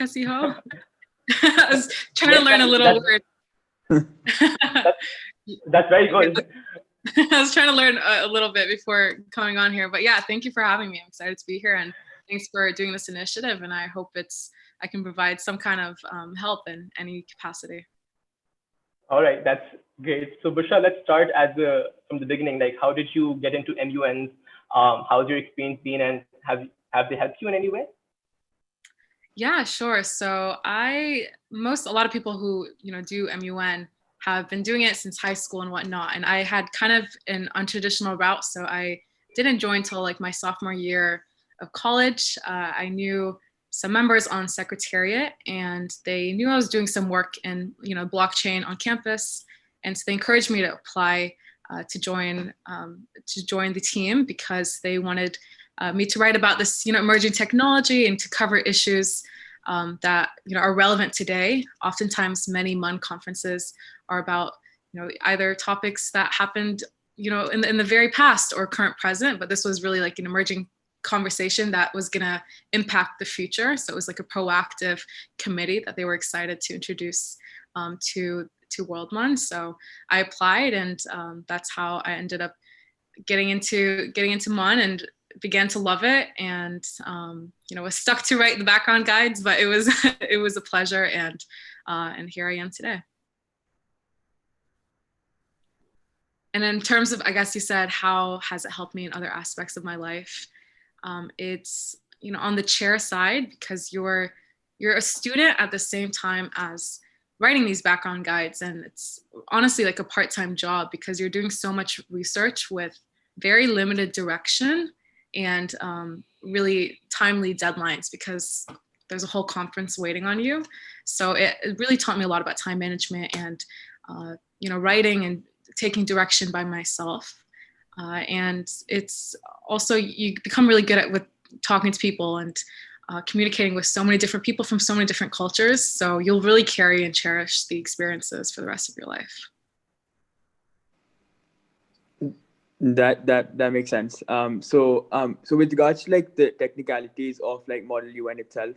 Kasiho. I was trying to learn a little word. That's very good. I was trying to learn a little bit before coming on here, but yeah, thank you for having me. I'm excited to be here, and thanks for doing this initiative. And I hope I can provide some kind of help in any capacity. All right, that's great. So Bushra, let's start from the beginning. Like, how did you get into MUNs? How's your experience been, and have they helped you in any way? Yeah, sure. So a lot of people who do MUN have been doing it since high school and whatnot. And I had kind of an untraditional route, so I didn't join until like my sophomore year of college. I knew some members on Secretariat, and they knew I was doing some work in blockchain on campus, and so they encouraged me to apply to join the team because they wanted me to write about this emerging technology and to cover issues that are relevant today. Oftentimes, many MUN conferences are about either topics that happened in the very past or current present, but this was really like an emerging conversation that was going to impact the future. So it was like a proactive committee that they were excited to introduce to WorldMUN. So I applied, and that's how I ended up getting into MUN and began to love it, and was stuck to write the background guides, but it was it was a pleasure, and here I am today. And in terms of, I guess you said, how has it helped me in other aspects of my life? It's on the chair side, because you're a student at the same time as writing these background guides, and it's honestly like a part-time job because you're doing so much research with very limited direction and really timely deadlines, because there's a whole conference waiting on you. So it really taught me a lot about time management and writing and taking direction by myself. And it's also, you become really good with talking to people and communicating with so many different people from so many different cultures. So you'll really carry and cherish the experiences for the rest of your life. That makes sense. So with regards to like the technicalities of like Model UN itself,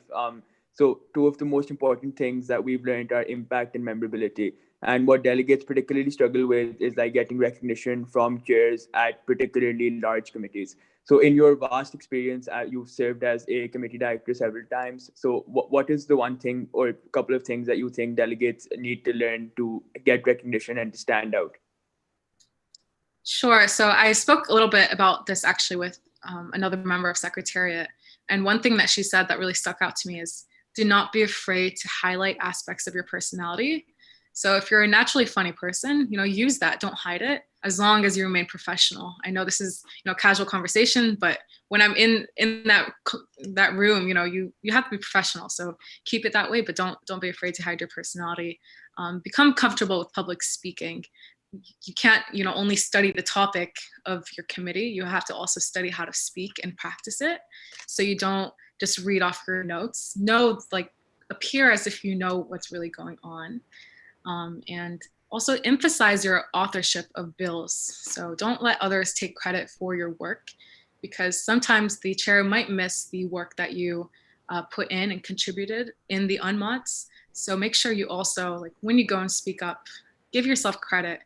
so two of the most important things that we've learned are impact and memorability. And what delegates particularly struggle with is like getting recognition from chairs at particularly large committees. So in your vast experience, you've served as a committee director several times. So what is the one thing or a couple of things that you think delegates need to learn to get recognition and to stand out? Sure. So I spoke a little bit about this actually with another member of Secretariat. And one thing that she said that really stuck out to me is, do not be afraid to highlight aspects of your personality. So if you're a naturally funny person, use that, don't hide it, as long as you remain professional. I know this is, casual conversation, but when I'm in that room, you have to be professional. So keep it that way, but don't be afraid to hide your personality. Become comfortable with public speaking. You can't, only study the topic of your committee. You have to also study how to speak and practice it. So you don't just read off your notes. Appear as if you know what's really going on. And also emphasize your authorship of bills. So don't let others take credit for your work, because sometimes the chair might miss the work that you put in and contributed in the unmods. So make sure you also, when you go and speak up, give yourself credit.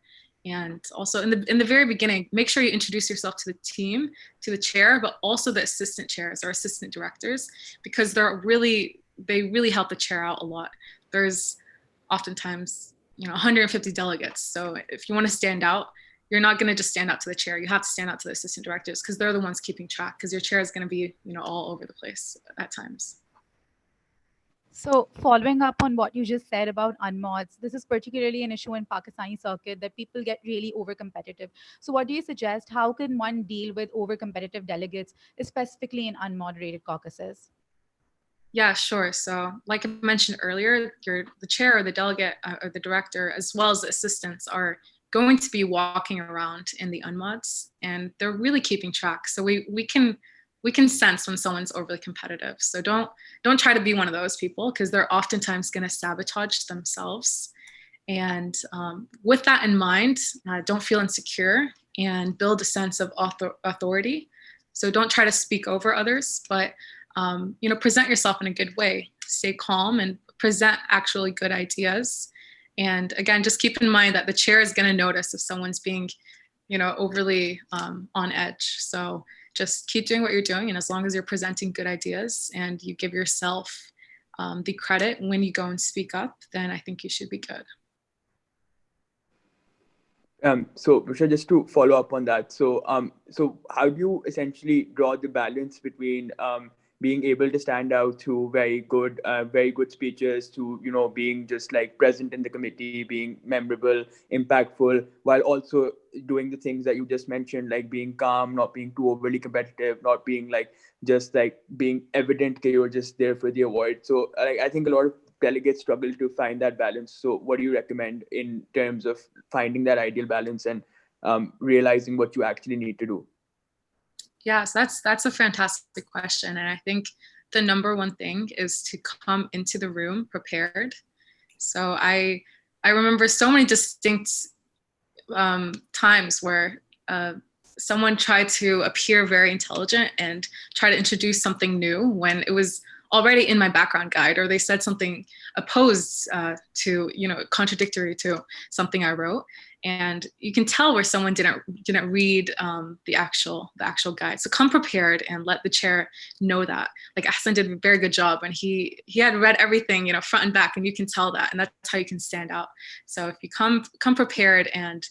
And also in the very beginning, make sure you introduce yourself to the team, to the chair, but also the assistant chairs or assistant directors, because they really help the chair out a lot. There's oftentimes 150 delegates. So if you want to stand out, you're not going to just stand out to the chair. You have to stand out to the assistant directors, because they're the ones keeping track, because your chair is going to be all over the place at times. So following up on what you just said about unmods, this is particularly an issue in Pakistani circuit that people get really over-competitive. So what do you suggest? How can one deal with over-competitive delegates, specifically in unmoderated caucuses? Yeah, sure. So like I mentioned earlier, the chair or the delegate or the director, as well as the assistants, are going to be walking around in the unmods, and they're really keeping track. So we can sense when someone's overly competitive. So don't try to be one of those people, because they're oftentimes going to sabotage themselves. And with that in mind, don't feel insecure and build a sense of authority. So don't try to speak over others, but present yourself in a good way. stay calm and present actually good ideas. And again, just keep in mind that the chair is going to notice if someone's being, overly on edge. So just keep doing what you're doing. And as long as you're presenting good ideas and you give yourself the credit when you go and speak up, then I think you should be good. So Bushra, just to follow up on that, so how do you essentially draw the balance between being able to stand out through very good speeches to being just like present in the committee, being memorable, impactful, while also doing the things that you just mentioned, like being calm, not being too overly competitive, not being like just like being evident that you're just there for the award. So I think a lot of delegates struggle to find that balance. So what do you recommend in terms of finding that ideal balance and realizing what you actually need to do? Yes, that's a fantastic question. And I think the number one thing is to come into the room prepared. So I remember so many distinct times where someone tried to appear very intelligent and try to introduce something new when it was already in my background guide, or they said something opposed to, contradictory to something I wrote. And you can tell where someone didn't read the actual guide. So come prepared and let the chair know that. Like Ahsan did a very good job, and he had read everything, front and back, and you can tell that, and that's how you can stand out. So if you come prepared, and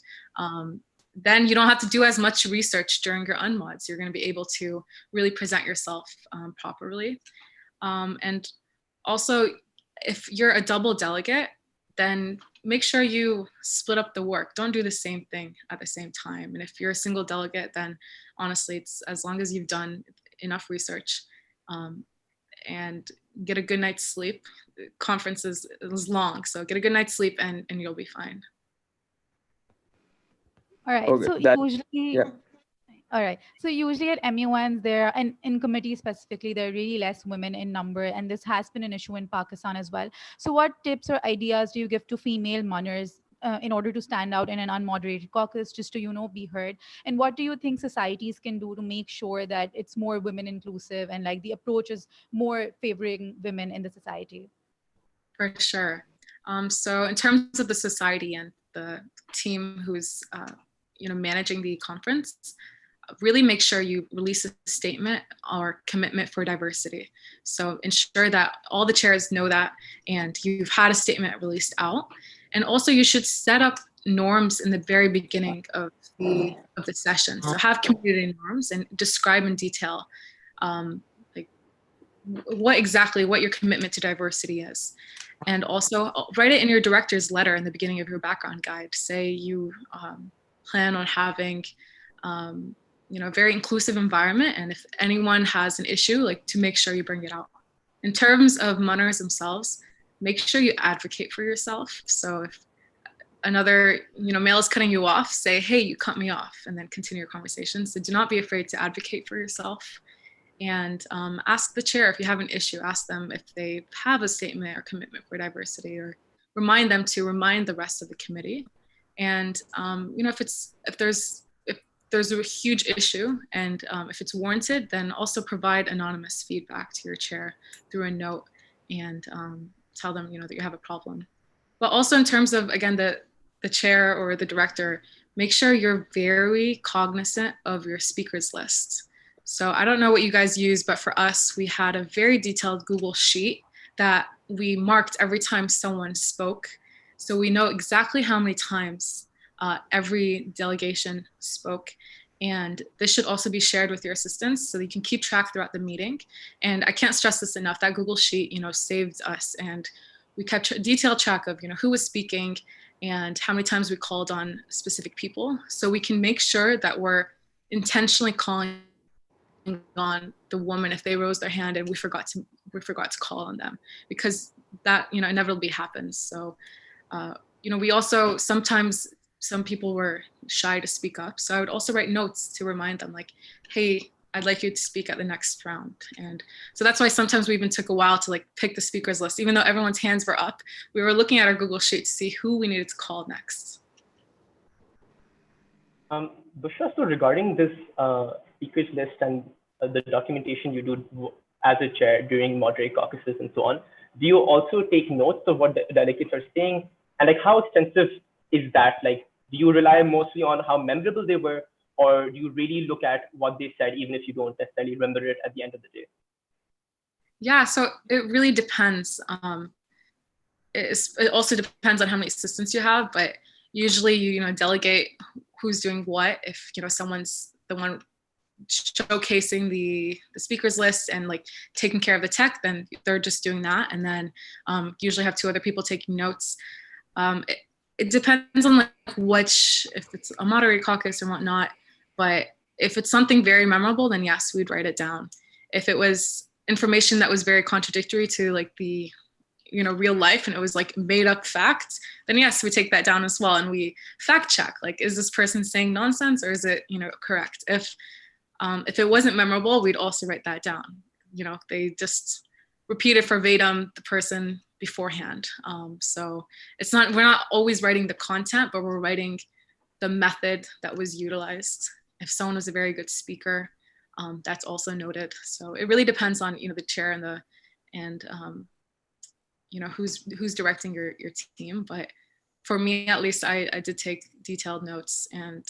then you don't have to do as much research during your unmods. You're going to be able to really present yourself properly. And also, if you're a double delegate, then make sure you split up the work. Don't do the same thing at the same time. And if you're a single delegate, then honestly, it's as long as you've done enough research and get a good night's sleep. The conference is long, so get a good night's sleep and you'll be fine. All right. Okay, So usually, yeah. All right. So usually at MUNs, there, and in committees specifically, there are really less women in number, and this has been an issue in Pakistan as well. So what tips or ideas do you give to female munners in order to stand out in an unmoderated caucus, just to be heard? And what do you think societies can do to make sure that it's more women inclusive and like the approach is more favoring women in the society? For sure. So in terms of the society and the team who's managing the conference, really make sure you release a statement or commitment for diversity. So ensure that all the chairs know that, and you've had a statement released out. And also you should set up norms in the very beginning of the session. So have community norms and describe in detail like what your commitment to diversity is. And also write it in your director's letter in the beginning of your background guide. Say you plan on having a very inclusive environment, and if anyone has an issue, like to make sure you bring it out. In terms of munners themselves, make sure you advocate for yourself. So if another male is cutting you off, say, hey, you cut me off, and then continue your conversation. So do not be afraid to advocate for yourself, and ask the chair if you have an issue. Ask them if they have a statement or commitment for diversity, or remind them to remind the rest of the committee. And if there's a huge issue, and if it's warranted, then also provide anonymous feedback to your chair through a note, and tell them that you have a problem. But also in terms of, again, the chair or the director, make sure you're very cognizant of your speakers list. So I don't know what you guys use, but for us, we had a very detailed Google sheet that we marked every time someone spoke. So we know exactly how many times every delegation spoke. And this should also be shared with your assistants so you can keep track throughout the meeting. And I can't stress this enough, that Google sheet, saved us. And we kept a detailed track of, who was speaking and how many times we called on specific people. So we can make sure that we're intentionally calling on the woman if they rose their hand and we forgot to call on them, because that, inevitably happens. So, we also sometimes, some people were shy to speak up. So I would also write notes to remind them, like, hey, I'd like you to speak at the next round. And so that's why sometimes we even took a while to pick the speakers list. Even though everyone's hands were up, we were looking at our Google Sheet to see who we needed to call next. Bushra, so regarding this speakers list and the documentation you do as a chair during moderate caucuses and so on, do you also take notes of what the delegates are saying? And like, how extensive is that? Like, do you rely mostly on how memorable they were, or do you really look at what they said, even if you don't necessarily remember it at the end of the day? Yeah, so it really depends. It also depends on how many assistants you have, but usually you delegate who's doing what. If someone's the one showcasing the speakers list and like taking care of the tech, then they're just doing that, and then usually have two other people taking notes. It depends on like if it's a moderated caucus or whatnot, but if it's something very memorable, then yes, we'd write it down. If it was information that was very contradictory to like the real life and it was like made up facts, then yes, we take that down as well, and we fact check, like, is this person saying nonsense or is it correct? If it wasn't memorable, we'd also write that down. They just repeated verbatim the person beforehand. So we're not always writing the content, but we're writing the method that was utilized. If someone was a very good speaker, that's also noted. So it really depends on the chair and who's directing your team. But for me, at least, I did take detailed notes, and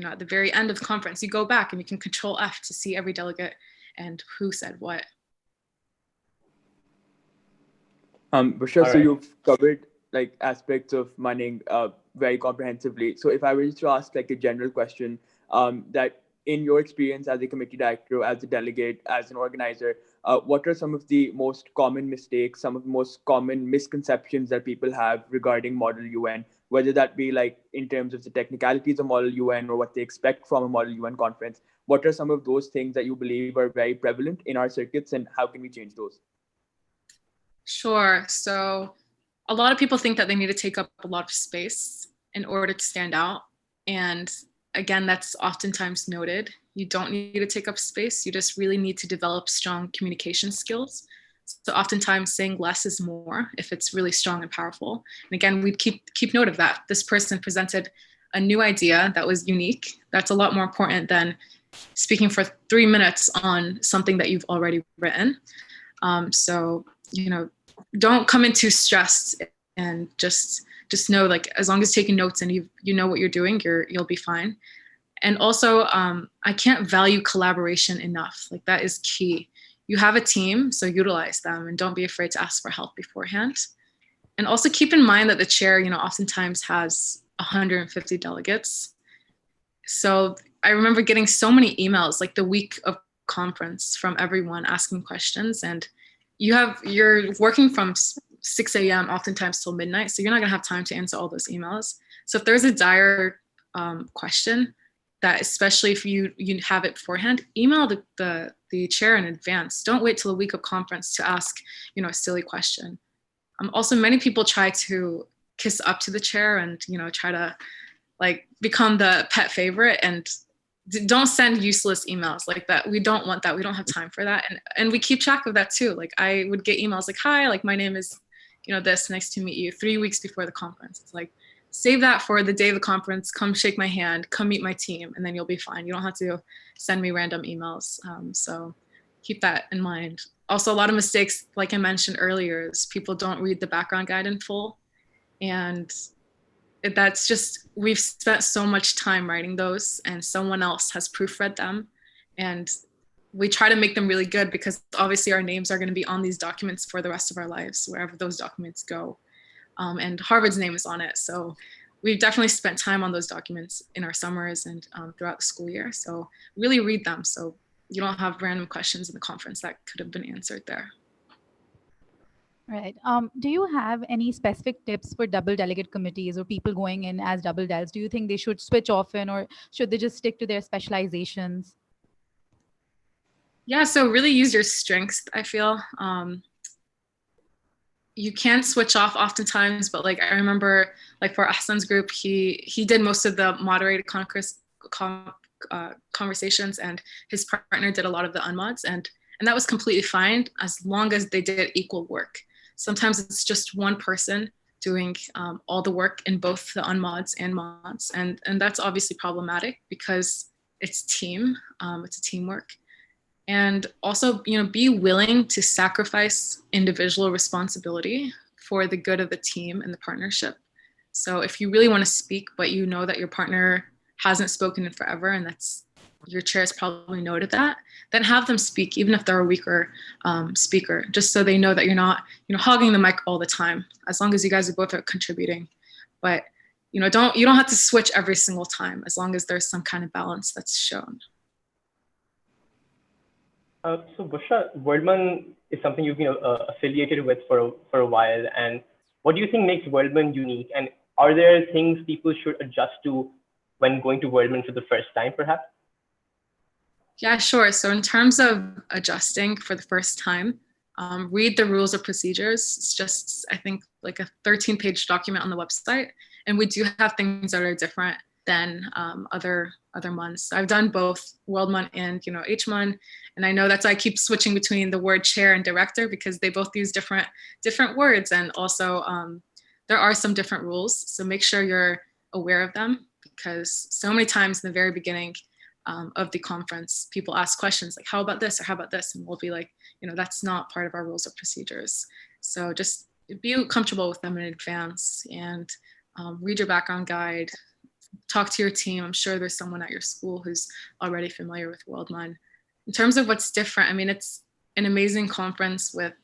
at the very end of the conference, you go back and you can Control F to see every delegate and who said what. Bushra, so you've covered like aspects of munning very comprehensively. So if I were to ask like a general question, that in your experience as a committee director, as a delegate, as an organizer, what are some of the most common mistakes, some of the most common misconceptions that people have regarding Model UN, whether that be like in terms of the technicalities of Model UN or what they expect from a Model UN conference? What are some of those things that you believe are very prevalent in our circuits, and how can we change those? Sure. So a lot of people think that they need to take up a lot of space in order to stand out. And again, that's oftentimes noted. You don't need to take up space. You just really need to develop strong communication skills. So oftentimes saying less is more if it's really strong and powerful. And again, we'd keep note of that. This person presented a new idea that was unique. That's a lot more important than speaking for 3 minutes on something that you've already written. So, don't come in too stressed, and just know, like, as long as taking notes and you know what you're doing, you'll be fine. And also, I can't value collaboration enough. Like, that is key. You have a team, so utilize them and don't be afraid to ask for help beforehand. And also keep in mind that the chair, oftentimes has 150 delegates. So I remember getting so many emails like the week of conference from everyone asking questions, and you're working from 6 a.m. oftentimes till midnight, so you're not gonna have time to answer all those emails. So if there's a dire question, that especially if you have it beforehand, email the chair in advance. Don't wait till the week of conference to ask a silly question. Also, many people try to kiss up to the chair and try to like become the pet favorite, and don't send useless emails like that. We don't want that. We don't have time for that. And we keep track of that too. Like, I would get emails like, hi, like, my name is, this, nice to meet you, 3 weeks before the conference. It's like, save that for the day of the conference, come shake my hand, come meet my team, and then you'll be fine. You don't have to send me random emails. So keep that in mind. Also, a lot of mistakes, like I mentioned earlier, is people don't read the background guide in full. And that's just, we've spent so much time writing those, and someone else has proofread them, and we try to make them really good because obviously our names are going to be on these documents for the rest of our lives, wherever those documents go. And Harvard's name is on it, so we've definitely spent time on those documents in our summers and throughout the school year. So really read them so you don't have random questions in the conference that could have been answered there. Right. Do you have any specific tips for double delegate committees or people going in as double dels? Do you think they should switch often, or should they just stick to their specializations? Yeah, so really use your strengths, I feel. You can switch off oftentimes, but like I remember, like for Ahsan's group, he did most of the moderated conversations, and his partner did a lot of the unmods, and that was completely fine as long as they did equal work. Sometimes it's just one person doing all the work in both the unmods and mods, and that's obviously problematic because it's team, it's a teamwork. And also, be willing to sacrifice individual responsibility for the good of the team and the partnership. So if you really want to speak, but you know that your partner hasn't spoken in forever, and that's your chair has probably noted that, then have them speak, even if they're a weaker speaker, just so they know that you're not, hogging the mic all the time, as long as you guys are both contributing. But you don't have to switch every single time, as long as there's some kind of balance that's shown. So Bushra, WorldMUN is something you've been affiliated with for a while, and what do you think makes WorldMUN unique? And are there things people should adjust to when going to WorldMUN for the first time, perhaps? Yeah, sure. So in terms of adjusting for the first time, read the rules of procedures. It's just, I think, like a 13-page document on the website, and we do have things that are different than other MUNs. I've done both WorldMUN and HMUN, and I know that's why I keep switching between the word chair and director, because they both use different words, and also there are some different rules. So make sure you're aware of them, because so many times in the very beginning of the conference, people ask questions like, how about this, or how about this? And we'll be like, that's not part of our rules of procedures. So just be comfortable with them in advance, and read your background guide, talk to your team. I'm sure there's someone at your school who's already familiar with WorldMUN. In terms of what's different, I mean, it's an amazing conference with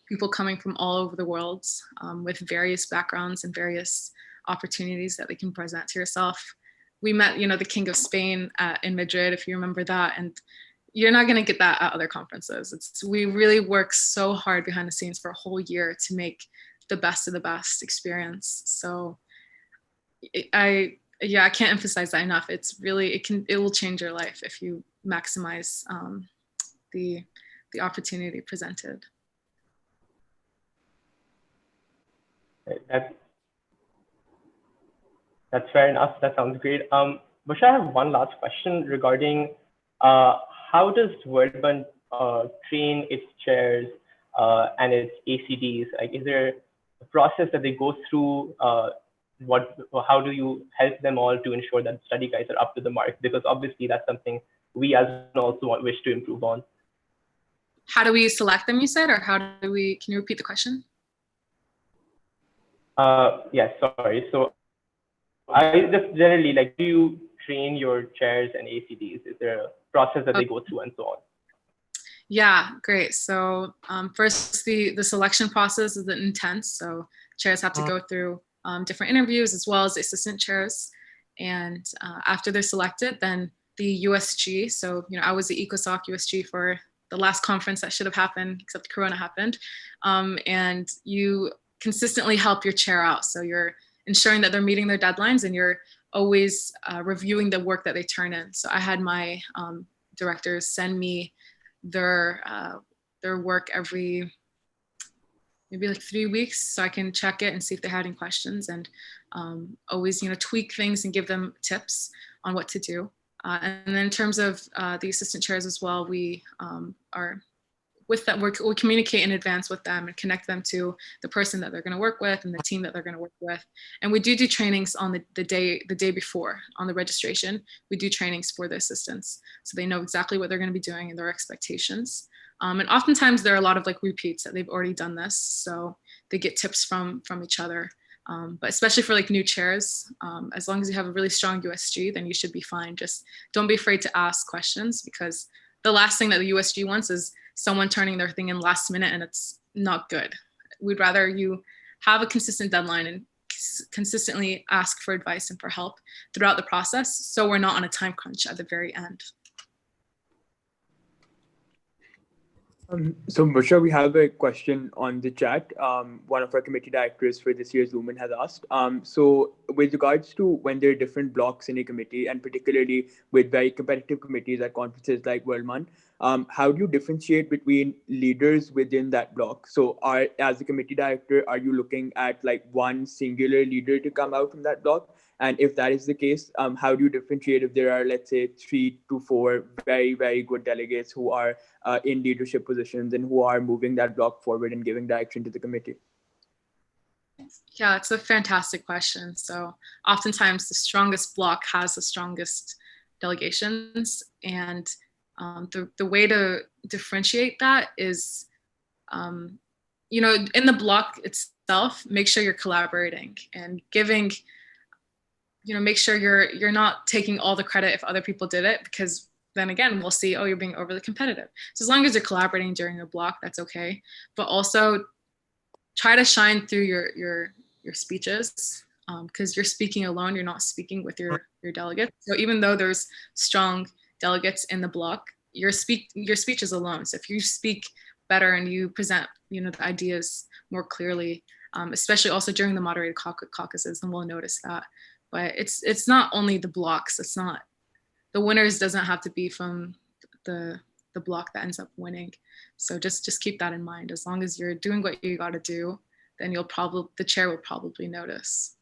people coming from all over the world, with various backgrounds and various opportunities that they can present to yourself. We met, the King of Spain in Madrid, if you remember that, and you're not going to get that at other conferences. We really work so hard behind the scenes for a whole year to make the best of the best experience. So I can't emphasize that enough. It's really, it will change your life if you maximize the opportunity presented. That's fair enough. That sounds great. Bushra, I have one last question regarding how does WorldMUN train its chairs and its ACDs? Like, is there a process that they go through? How do you help them all to ensure that study guides are up to the mark? Because obviously that's something we as also wish to improve on. How do we select them, you said, or can you repeat the question? Yeah, sorry. So I just generally, like, do you train your chairs and ACDs? Is there a process that they go through and so on? Yeah, great. So first, the selection process is intense. So chairs have to go through different interviews, as well as assistant chairs. And after they're selected, then the USG, so I was the ECOSOC USG for the last conference that should have happened, except Corona happened. And you consistently help your chair out. So you're ensuring that they're meeting their deadlines, and you're always reviewing the work that they turn in. So I had my directors send me their work every maybe like 3 weeks, so I can check it and see if they had any questions, and always tweak things and give them tips on what to do. And then in terms of the assistant chairs as well, we are with that, we communicate in advance with them and connect them to the person that they're going to work with and the team that they're going to work with. And we do trainings on the day before, on the registration. We do trainings for the assistants, so they know exactly what they're going to be doing and their expectations. And oftentimes there are a lot of like repeats that they've already done this, so they get tips from each other. But especially for like new chairs, as long as you have a really strong USG, then you should be fine. Just don't be afraid to ask questions, because the last thing that the USG wants is someone turning their thing in last minute, and it's not good. We'd rather you have a consistent deadline and consistently ask for advice and for help throughout the process, so we're not on a time crunch at the very end. So Bushra, we have a question on the chat. One of our committee directors for this year's WorldMUN has asked. So with regards to when there are different blocks in a committee, and particularly with very competitive committees at conferences like WorldMUN, how do you differentiate between leaders within that block? So as a committee director, are you looking at like one singular leader to come out from that block? And if that is the case, how do you differentiate if there are, let's say, 3 to 4 very, very good delegates who are in leadership positions and who are moving that block forward and giving direction to the committee? Yeah, it's a fantastic question. So oftentimes the strongest block has the strongest delegations, and The way to differentiate that is, you know, in the block itself, make sure you're collaborating and giving, you know, make sure you're not taking all the credit if other people did it, because then again, we'll see, oh, you're being overly competitive. So as long as you're collaborating during your block, that's okay. But also try to shine through your speeches, because you're speaking alone, you're not speaking with your delegates. So even though there's strong delegates in the block, your speech is alone. So if you speak better and you present, you know, the ideas more clearly, especially also during the moderated caucuses, then we'll notice that. But it's not only the blocks. It's not, the winners doesn't have to be from the block that ends up winning. So just keep that in mind. As long as you're doing what you got to do, then the chair will probably notice.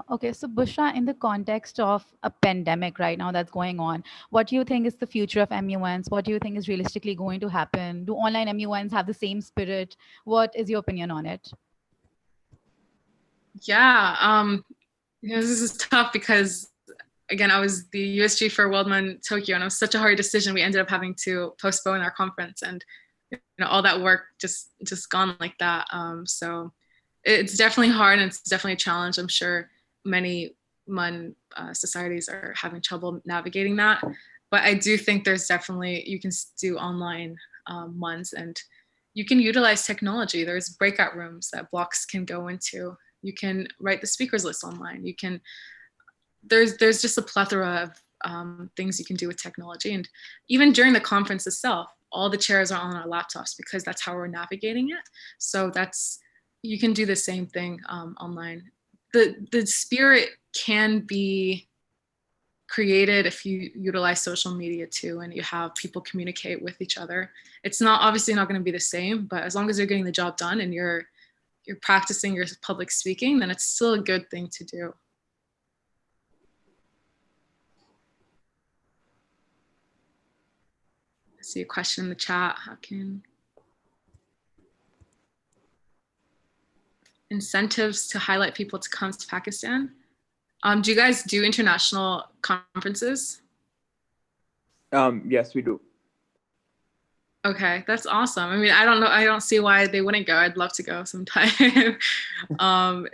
Okay, so Bushra, in the context of a pandemic right now that's going on, what do you think is the future of MUNs? What do you think is realistically going to happen? Do online MUNs have the same spirit? What is your opinion on it? Yeah, you know, this is tough because, again, I was the USG for WorldMUN Tokyo, and it was such a hard decision. We ended up having to postpone our conference, and you know, all that work just gone like that. So it's definitely hard, and it's definitely a challenge. I'm sure many MUN societies are having trouble navigating that. But I do think there's definitely, you can do online MUNs, and you can utilize technology. There's breakout rooms that blocks can go into. You can write the speakers list online. You can, there's just a plethora of things you can do with technology. And even during the conference itself, all the chairs are on our laptops because that's how we're navigating it. So you can do the same thing online. The spirit can be created if you utilize social media too, and you have people communicate with each other. It's obviously not going to be the same, but as long as you're getting the job done and you're practicing your public speaking, then it's still a good thing to do. I see a question in the chat. How can incentives to highlight people to come to Pakistan? Do you guys do international conferences? Yes, we do. Okay, that's awesome. I mean, I don't know. I don't see why they wouldn't go. I'd love to go sometime.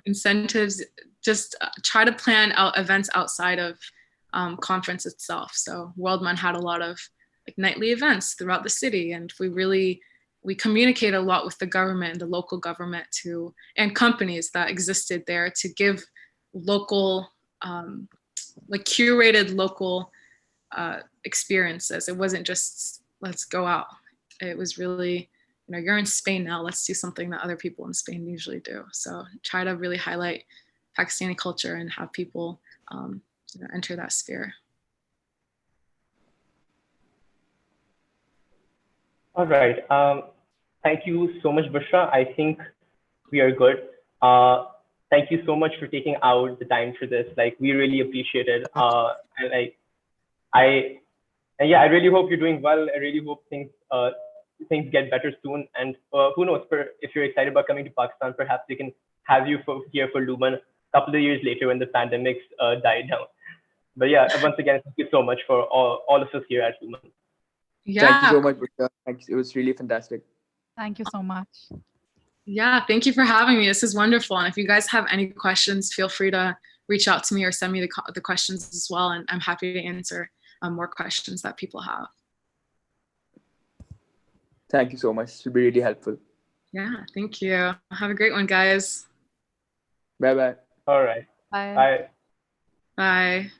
Incentives, just try to plan out events outside of conference itself. So WorldMUN had a lot of like nightly events throughout the city, and we communicate a lot with the government and the local government and companies that existed there to give local, like curated local experiences. It wasn't just let's go out. It was really, you know, you're in Spain now, let's do something that other people in Spain usually do. So try to really highlight Pakistani culture and have people you know, enter that sphere. All right. Thank you so much, Bushra. I think we are good. Thank you so much for taking out the time for this. Like, we really appreciate it. And like, I really hope you're doing well. I really hope things get better soon. And who knows, if you're excited about coming to Pakistan, perhaps we can have you here for WorldMUN a couple of years later when the pandemics die down. But yeah, once again, thank you so much for all of us here at WorldMUN. Yeah. Thank you so much, Bushra. Thanks. It was really fantastic. Thank you so much. Yeah, thank you for having me. This is wonderful. And if you guys have any questions, feel free to reach out to me or send me the questions as well. And I'm happy to answer more questions that people have. Thank you so much. It will be really helpful. Yeah, thank you. Have a great one, guys. Bye-bye. All right. Bye. Bye. Bye.